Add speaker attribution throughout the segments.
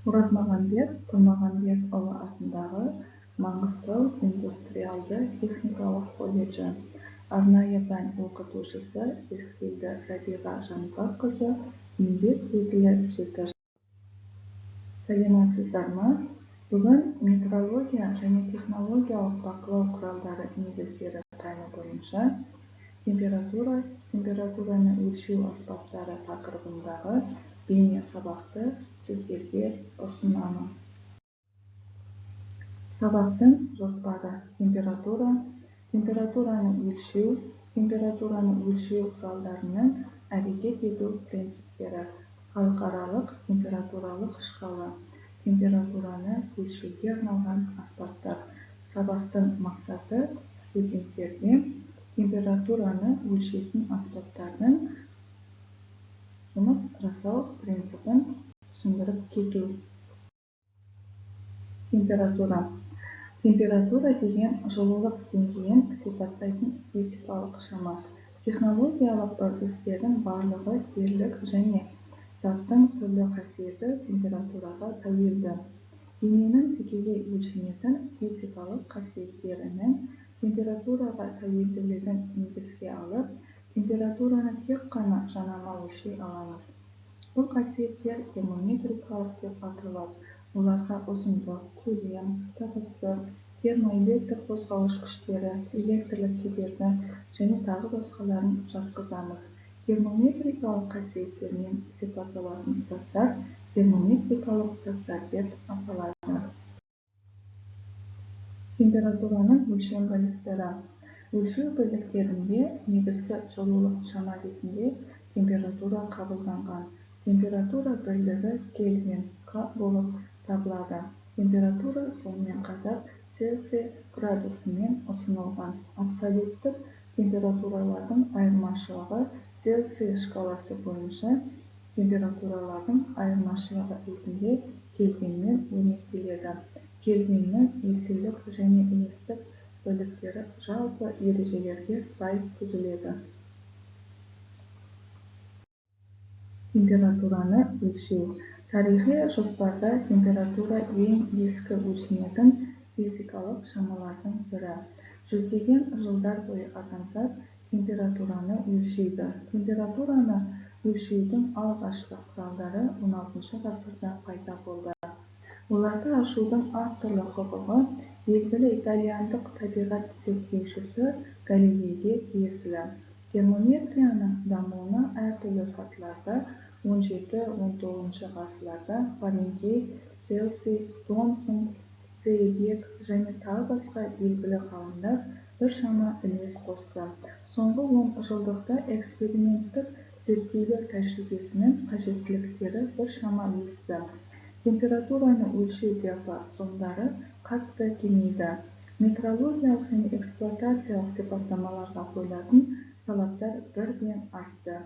Speaker 1: Оразмағамбет Тұрмағамбетұлы атындағы Маңғыстау индустриалды-техникалық колледжі арнайы пән оқытушысы Ескелді Рабиға Жанзақызы еңбек өтілі жеткізді. Сәлеметсіздер ме? Бүгін метрология және технологиялық бақылау құралдары негіздері пәні бойынша температураны өлшеу аспаптары тақырыбындағы бейне сабақты сіздерге ұсынамын. Сабақтың жоспары: температураны өлшеу құралдарының әрекет ету принциптері, халықаралық температуралық шкала, температураны өлшеуге арналған аспаптар. Сабақтың мақсаты студенттерге температураны өлшейтін аспаптардың жұмыс жасау принципін түсіндіріп кету. Температура деген жылулық деңгейін сипаттайтын физикалық шама. Технологиялық үрдістердің барлығы дерлік және заттың түрлі қасиеті температураға тәуелді. Дененің тікелей өлшенетін физикалық қасиеттерінің температураға тәуелділігін негізге алып, температураны тек қана жанама өлшей аламыз. Бұл қасиеттер термометрикалық деп аталады. Оларға ұзындық, көлем, тығыздық, термоэлектр қозғауыш күштері, электрлік кедергі және тағы басқаларын жатқызамыз. Термометрикалық қасиеттермен сипатталатын заттар термометрикалық заттар деп аталады. Температураның өлшем бірліктері. Өлшеу бірліктерінде негізгі жылулық шама ретінде температура қабылданған. Температура бірлігі Кельвин болып табылады. Температура сонымен қатар Цельсий градусымен ұсынылған. Абсолюттік температуралардың айырмашылығы Цельсий шкаласы бойынша температуралардың айырмашылығы ретінде Кельвинмен өрнектеледі. Кельвиннің еселік және еңістік бірліктері жалпы ережелерге сай түзіледі. Температураны өлшеу. Тарихи жоспарда температура ең ескі өлшенетін физикалық шамалардың бірі. Жүздеген жылдар бойы адамзат температураны өлшейді. Температураны өлшеудің алғашқы құралдары 16 ғасырда пайда болды. Оларды ашудың әртүрлі құқығы белгілі итальяндық табиғат зерттеушісі Галилейге тиесілі. Термометрияның дамуына әртүрлі сатыларда 17-19 ғасырларда Фаренгейт, Цельсий, Томсон, Зейбек және тағы басқа белгілі ғалымдар біршама үлес қосты. Соңғы 10 жылдықта эксперименттік зерттеулер тәжірибесінің қажеттіліктері біршама өсті. Температураны өлшеу диапазондары қатты кеңейді. Метрологиялық және эксплуатациялық сипаттамаларға қойылатын талаптар бірден артты.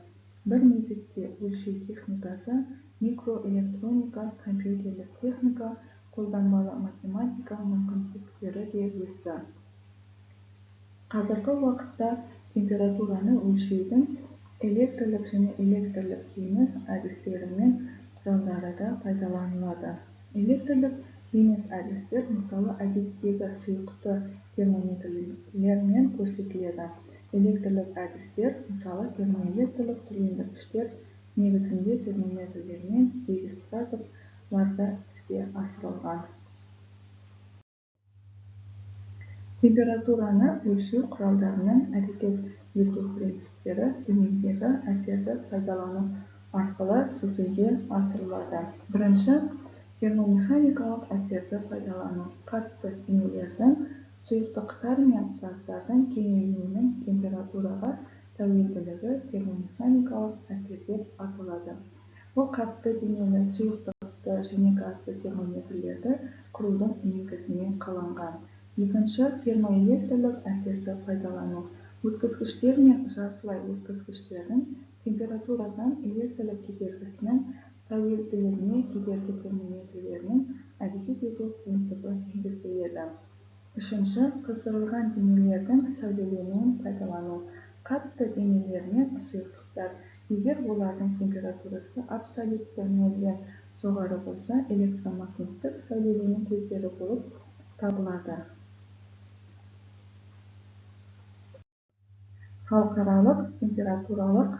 Speaker 1: Бір мезетте өлшеу техникасы, микроэлектроника, компьютерлік техника, қолданбалы математика мүмкіндіктері де өсті. Қазіргі уақытта температураны өлшеудің электрлік және электрлік емес әдістері мен құралдары да пайдаланылады. Электрлік емес әдістер, мысалы, әдеттегі сұйықты термометрлермен көрсетіледі. Электрлік әдістер, мысалы, термоэлектрлік түрлендіргіштер негізінде термометрлермен регистраторларда іске асырылған. Температураны өлшеу құралдарының әрекет ету принциптері төмендегі әсерді пайдалану арқылы жүзеге асырылады. Бірінші, термомеханикалық әсерді пайдалану. Қатты денелердің, сұйықтықтар мен газдардың кеңеюінің температураға тәуелділігі термомеханикалық әсер деп аталады. Бұл қатты денелі, сұйықтықты және газды термометрлерді құрудың негізіне қаланған. Екінші, термоэлектрлік әсерді пайдалану. Өткізгіштер мен жартылай өткізгіштердің температурадан электрлік кедергісінің тәуелділігіне кедергі термометрлерінің әрекет ету принципі негізделеді. Үшінші, қыздырылған денелердің сәулеленуін пайдалану. Қатты денелер мен сұйықтықтар, егер олардың температурасы абсолютті нөлден жоғары болса, электромагниттік сәулелену көздері болып табылады. Халықаралық температуралық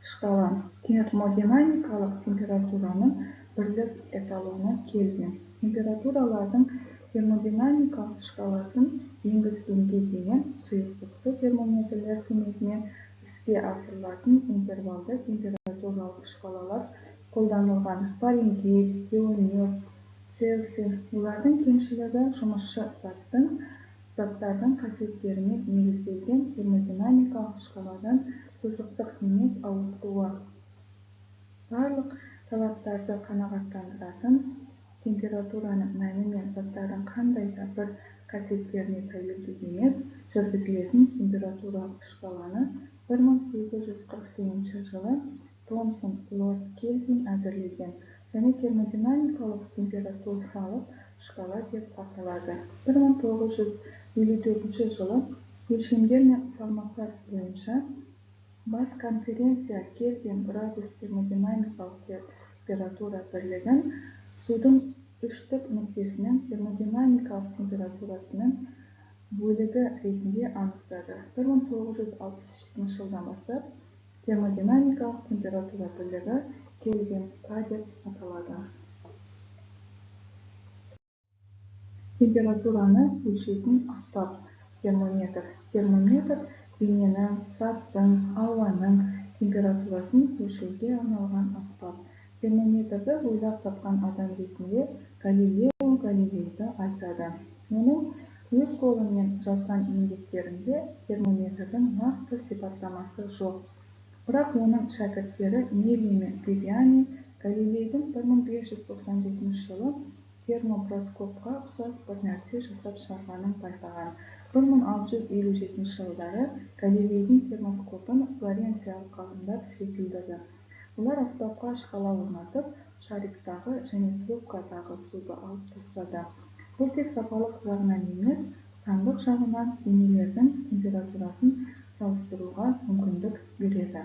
Speaker 1: шкала. Термодинамикалық температураның бірлік эталоны Кельвин. Температуралардың термодинамикалық шкаласын енгізгенге дейін сұйықтықты термометрлер көмегімен іске асырылатын интервалды температуралық шкалалар қолданылған. Фаренгейт, Кельвин, Цельсий. Олардың кемшілігі жұмысшы заттардың қасиеттеріне негізделген термодинамикалық шкаладан сызықтық емес ауытқуы. Барлық талаптарды қанағаттандыратын температураның мәні мен заттардың қандай да бір қасиеттеріне тәуелді емес жүргізілетін температуралық шкаланы 1848 жылы Томсон Лорд Кельвин әзірлеген және термодинамикалық температуралық шкала деп аталады. 1954 жылы өлшемдер мен салмақтар бойынша бас конференция Кельвин градус термодинамикалық температура бірлігін судың үштік нүктесінің термодинамикалық температурасының бөлігі ретінде анықтады. 1967 жылдан бастап термодинамикалық температура бірлігі Кельвин К деп аталады. Температураны өлшейтін аспап термометр. Термометр дененің, заттың, ауаның температурасын өлшеуге арналған аспап. Термометрді ойлап тапқан адам ретінде Галилео Галилейді айтады. Оның өз қолымен жазған еңбектерінде термометрдің нақты сипаттамасы жоқ. Бірақ оның шәкірттері Нелли мен Вивиани Галилейдің 1597 жылы термопроскопқа ұқсас бір нәрсе жасап шығарғанын байқаған. 1657 жылдары Галилейдің термоскопын флоренциялық ғалымдар жетілдірді. Олар аспапқа шкала орнатып, шариктағы және трубкадағы суды алып тастады. Бұл тек сапалық жағынан емес, сандық жағынан денелердің температурасын салыстыруға мүмкіндік береді.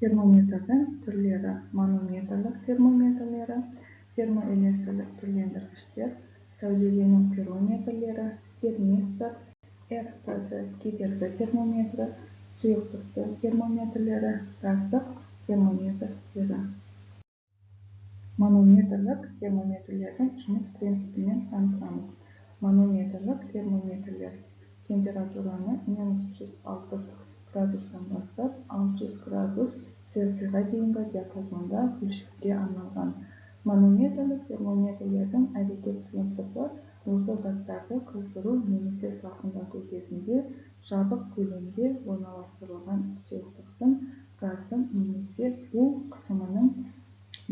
Speaker 1: Термометрдің түрлері: манометрлік термометрлері, термоэлектрлік түрлендіргіштер, сәулелену пирометрлері, термистор, РТД кедергі термометрі, сұйықтықты термометрлері, газдық термометрлері. Манометрлік термометрлердің жұмыс принципімен танысамыз. Манометрлік термометрлер температураны -160 градустан бастап 600 градус Цельсийға дейінгі диапазонда өлшеуге арналған. Манометрлік термометрлердің әрекет принципі осы заттарды қыздыру немесе салқындату кезінде жабық көлемде орналастырылған сұйықтықтың, газдың немесе бу қысымының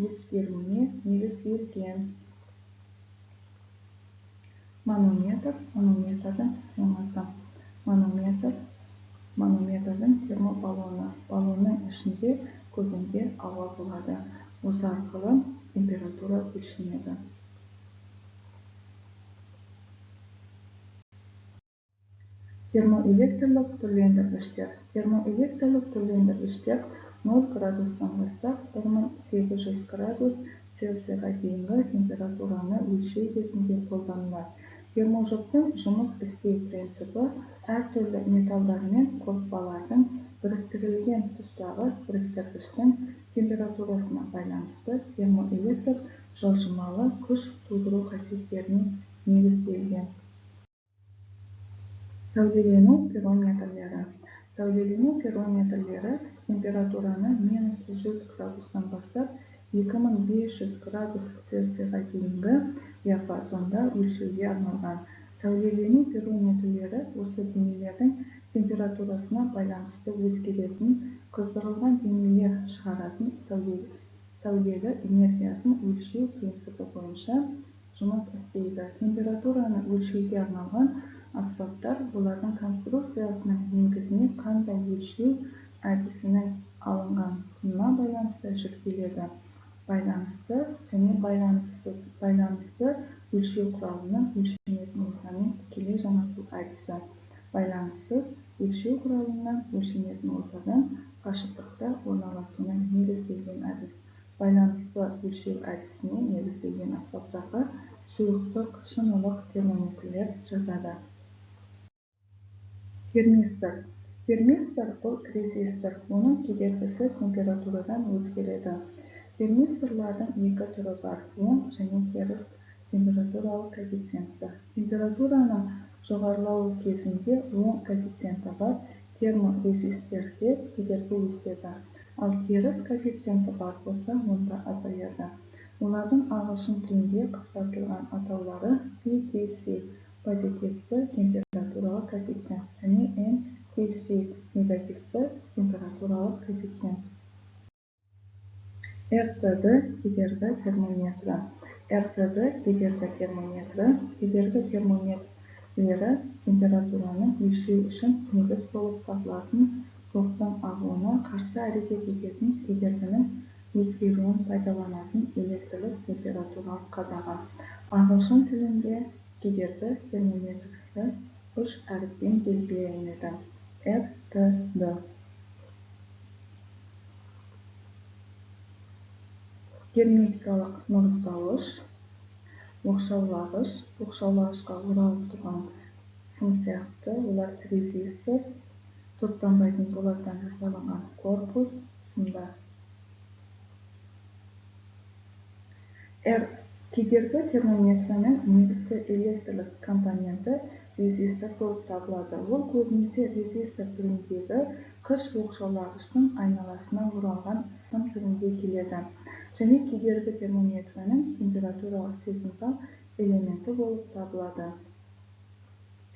Speaker 1: өзгеруіне негізделген. Манометр, манометрдің схемасы. Манометрдің термобаллоны. Баллонның ішінде көбінде ауа болады. Осы арқылы температура өлшенеді. Термоэлектрлік түрлендіргіштер. Термоэлектрлік түрлендіргіштер 0 градустан бастап 1800 градус Цельсийға дейінгі температураны өлшеу кезінде қолданылады. Терможоктың жұмыс істеу принципі әртүрлі металдар мен қорытпалардың біріктірілген тұстағы біріктіргіштің температурасына байланысты термоэлектр жылжымалы күш тудыру қасиеттеріне негізделген. Сәулелену пирометрлері. Сәулелену пирометрлері температураны -100 градустан бастап 2500 градус Цельсийға дейінгі диапазонда өлшеуге арналған. Сәулелену пирометрлері осы денелердің температурасына байланысты өзгеретін, қыздырылған денелер шығаратын сәулелі энергиясын өлшеу принципі бойынша жұмыс істейді. Температураны өлшеуге арналған аспаптар олардың конструкциясының негізіне қандай өлшеу әдісінің алынғанына байланысты жіктеледі. Байланысты және байланыссыз. Байланысты өлшеу құралының өлшенетін ортамен тікелей жанасу әдісі. Байланыссыз өлшеу құралынан өлшенетін ортадан қашықтықта орналасуына негізделген әдіс. Байланысты өлшеу әдісіне негізделген аспаптарға сұйықтық, шынылық термометрлер жатады. Термистор. Термистор бұл резистор. Оның кедергісі температурадан өзгереді. Термисторлардың екі түрі бар: оң және теріс температуралық коэффициенті. Температураның жоғарылауы кезінде оң коэффициенті бар терморезисторде кедергі өседі, ал теріс коэффициенті бар болса, онда азаяды. Олардың ағылшын тілінде қысқартылған атаулары PTC позитивті температуралық коэффициент және NTC негативті температуралық коэффициент. РТД кедергі термометрі. РТД кедергі термометрі. Кедергі термометрлері температураның өлшеу үшін негіз болып табылатын токтың ағуына қарсы әрекет ететін кедергінің өзгеруін пайдаланатын электрлік температуралық қадағы. Ағылшын тілінде кедергі термометрі үш әріппен белгіленеді: РТД. Герметикалық нығыздауыш, оқшаулағыш, оқшаулағышқа оралып тұрған сым сияқты, олар резистор, тоттанбайтын болаттан жасалынған корпус сымда. Кедергі термометрінің негізгі электрлік компоненті резистор болып табылады. Ол көбінесе резистор түріндегі қыш оқшаулағыштың айналасына оралған сым түрінде келеді және кедергі термометрінің температуралық сезімтал элементі болып табылады.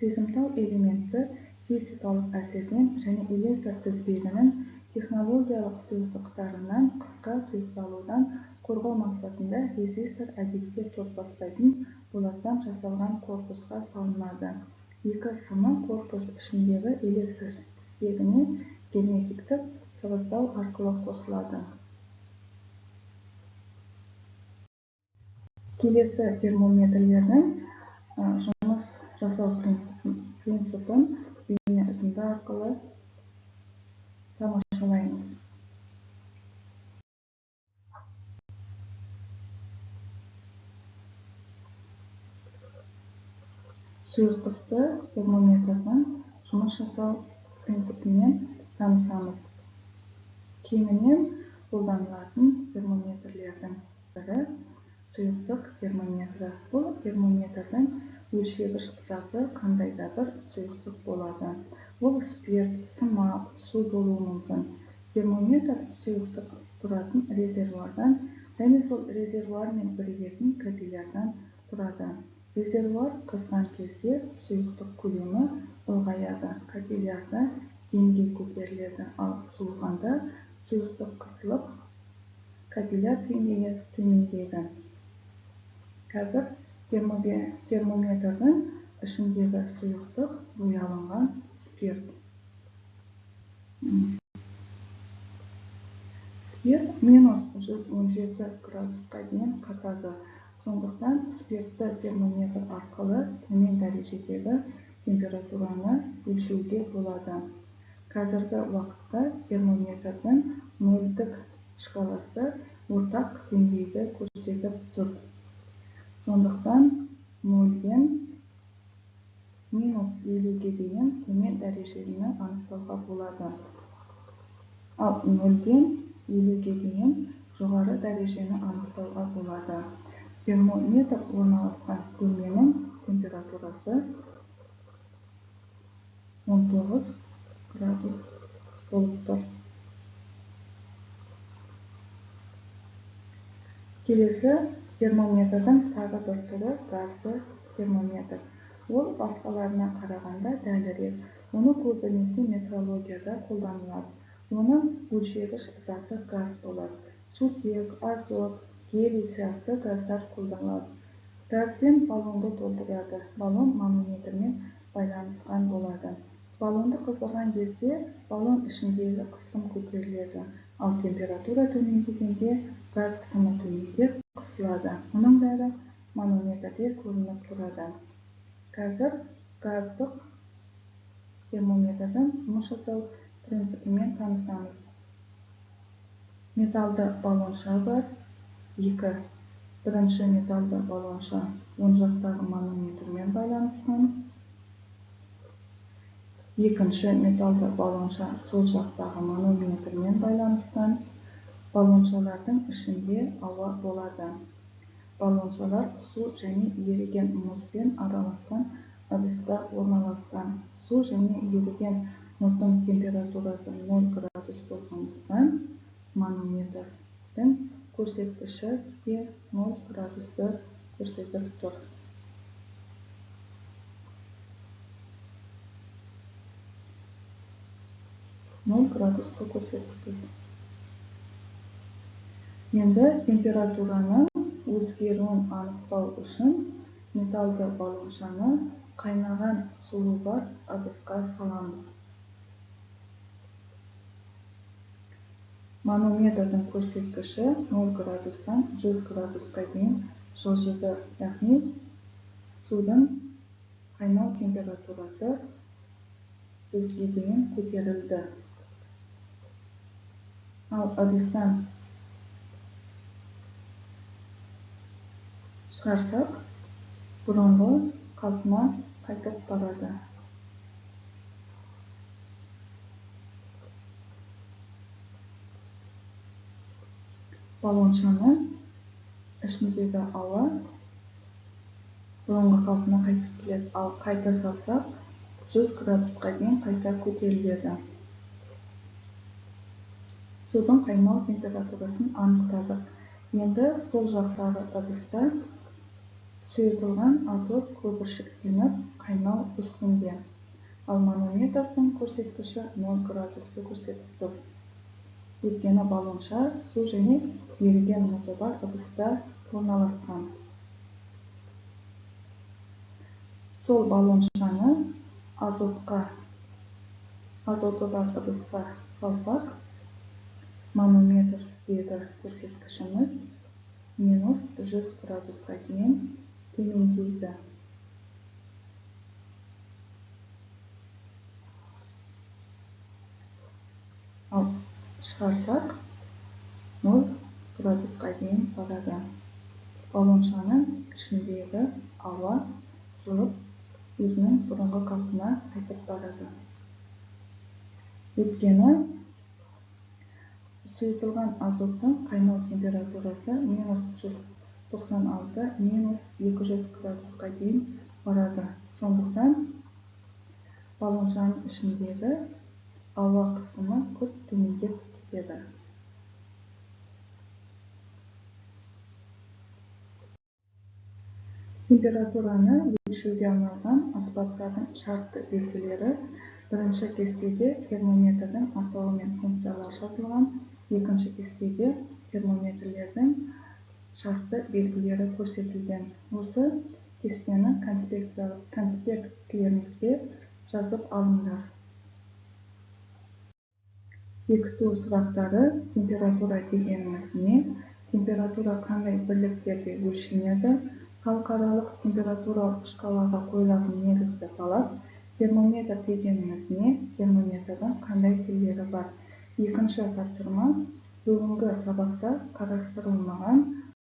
Speaker 1: Сезімтал элементі физикалық әсерден және электр тізбегінің технологиялық сұйықтықтарынан қысқа тұйықталудан қорғау мақсатында резистор әдетте тот баспайтын болаттан жасалған корпусқа салынады. Екі сымы корпус ішіндегі электр тізбегіне герметиктік тығыздау арқылы қосылады. Келесі термометрлердің жұмыс жасау принципін бейне үзінді арқылы тамашалаймыз. Сұйықтықты термометрдің жұмыс жасау принципімен танысамыз. Кеңінен қолданылатын термометрлердің бірі сұйықтық термометрі. Бұл термометрдің өлшегіш заты қандай да бір сұйықтық болады. Ол спирт, сымақ, су болуы мүмкін. Термометр сұйықтық тұратын резервуардан және сол резервуармен бірігетін капиллярдан тұрады. Резервуар қызған кезде сұйықтық көлемі ұлғаяды, капиллярда деңгей көтеріледі, ал суығанда сұйықтық қысылып, капилляр деңгейі төмендейді. Қазір термометрдің ішіндегі сұйықтық боялынған спирт. Спирт минус 117 градусқа дейін қатады. Сондықтан спиртті термометр арқылы төмен дәрежедегі температураны өлшеуге болады. Қазіргі уақытта термометрдің нөлдік шкаласы ортақ деңгейді көрсетіп тұр. Сондықтан 0-ден минус 50-ге дейін төмен дәрежені анықтауға болады. Ал 0-ден 50-ге дейін жоғары дәрежені анықтауға болады. Термометр орналасқан бөлменің температурасы 19 градус болып тұр. Келесі термометрдің тағы бір түрі газды термометр. Ол басқаларына қарағанда дәлірек. Оны көбінесе метрологияда қолданылады. Оның өлшегіш заты газ болады. Сутек, азот, гелий сияқты газдар қолданылады. Газбен баллонды толтырады. Баллон манометрмен байланысқан болады. Баллонды қыздырған кезде баллон ішіндегі қысым көтеріледі, ал температура төмендегенде газ қысымы төмендеп қысылады. Мұның бәрі манометрде көрініп тұрады. Қазір газдық термометрдің жұмыс жасау принципімен танысамыз. Металды баллонша бар. Бірінші металды баллонша оң жақтағы манометрмен байланысқан. Екінші металды баллонша сол жақтағы манометрмен байланысқан. Баллоншалардың ішінде ауа болады. Баллоншалар су және еріген мұзбен араласқан ыдыста орналасқан. Су және еріген мұздың температурасы 0 градус болғандықтан манометрдің көрсеткіші де 0 градусты көрсетіп тұр. Енді температураның өзгеруін анықтау үшін металды баллоншаны қайнаған суы бар ыдысқа саламыз. Манометрдің көрсеткіші 0 градустан 100 градусқа дейін жылжыды, яғни судың қайнау температурасы 100-ге дейін көтерілді. Ал ыдыстан шығарсақ, бұрынғы қалпына қайтып барады. Баллоншаның ішіндегі ауа бұрынғы қалпына қайтып келеді, ал қайта салсақ 100 градусқа дейін қайта көтеріледі. Судың қайнау температурасын анықтадық. Енді сол жақтағы ыдыста сұйытылған азот көпіршіктеніп қайнау үстінде. Ал манометрдің көрсеткіші 0 градусты көрсетіп тұр. Өйткені баллонша су және еріген мұзы бар ыдыста орналасқан. Сол баллоншаны азоты бар ыдысқа салсақ, манометрдегі көрсеткішіміз -100 градусқа дейін төмендейді. Ал шығарсақ 0 градусқа дейін барады. Баллоншаның ішіндегі ауа жылып, өзінің бұрынғы қалпына қайтып барады. Өйткені сұйытылған азоттың қайнау температурасы -196, -200 градусқа дейін барады. Сондықтан баллоншаның ішіндегі ауа қысымы күрт төмендеп кетеді. Температураны өлшеуге арналған аспаптардың шартты белгілері. Бірінші кестеде термометрдің атауы мен функциялары жазылған. Екінші кестеде термометрлердің шартты белгілері көрсетілген. Осы кестені конспектлеріңізге жазып алыңдар. Бекіту сұрақтары: температура дегеніміз не? Температура қандай бірліктерде өлшенеді? Халықаралық температуралық шкалаға қойылатын негізгі талап. Термометр дегеніміз не? Термометрдің қандай түрлері бар? Екінші тапсырма: бүгінгі сабақта қарастырылмаған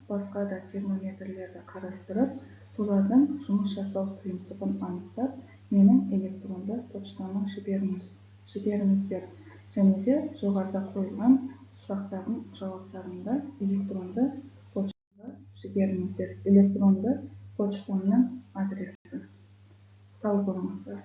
Speaker 1: басқа да термометрлерді қарастырып, солардың жұмыс жасау принципін анықтап, менің электронды почтама жіберіңіздер. Және де жоғарыда қойылған сұрақтардың жауаптарында электронды почтаға жіберіңіздер. Электронды почтамның адресі. Сау болыңыздар.